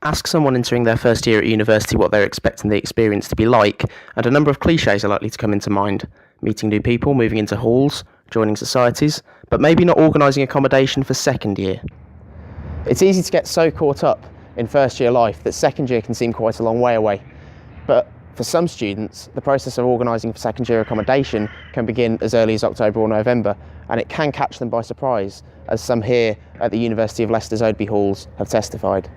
Ask someone entering their first year at university what they're expecting the experience to be like, and a number of cliches are likely to come into mind. Meeting new people, moving into halls, joining societies, but maybe not organising accommodation for second year. It's easy to get so caught up in first year life that second year can seem quite a long way away. But for some students, the process of organising for second year accommodation can begin as early as October or November, and it can catch them by surprise, as some here at the University of Leicester's Oadby halls have testified.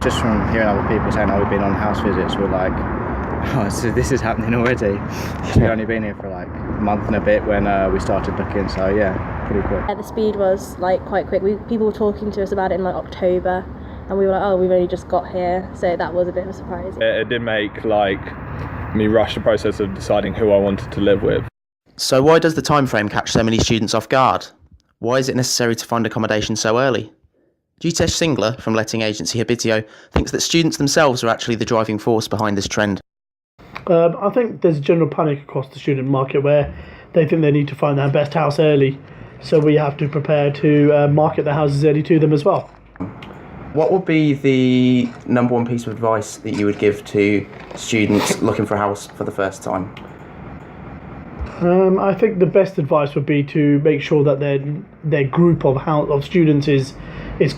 Just from hearing other people saying, we've been on house visits, we're like, so this is happening already. We've only been here for like a month and a bit when we started looking, so yeah, pretty quick. The speed was like quite quick. People were talking to us about it in like October, and we were like, oh, we've only just got here, so that was a bit of a surprise. It did make me rush the process of deciding who I wanted to live with. So why does the time frame catch so many students off guard? Why is it necessary to find accommodation so early? Jitesh Singler from letting agency Habitio thinks that students themselves are actually the driving force behind this trend. I think there's a general panic across the student market where they think they need to find their best house early, so we have to prepare to market the houses early to them as well. What would be the number one piece of advice that you would give to students looking for a house for the first time? I think the best advice would be to make sure that their group of students is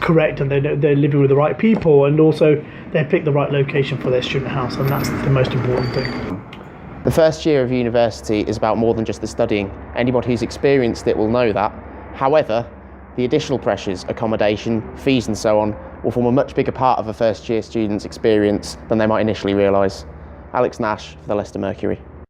correct, and they're living with the right people, and also they pick the right location for their student house, and that's the most important thing. The first year of university is about more than just the studying. Anybody who's experienced it will know that. However, the additional pressures, accommodation, fees and so on, will form a much bigger part of a first year student's experience than they might initially realise. Alex Nash for the Leicester Mercury.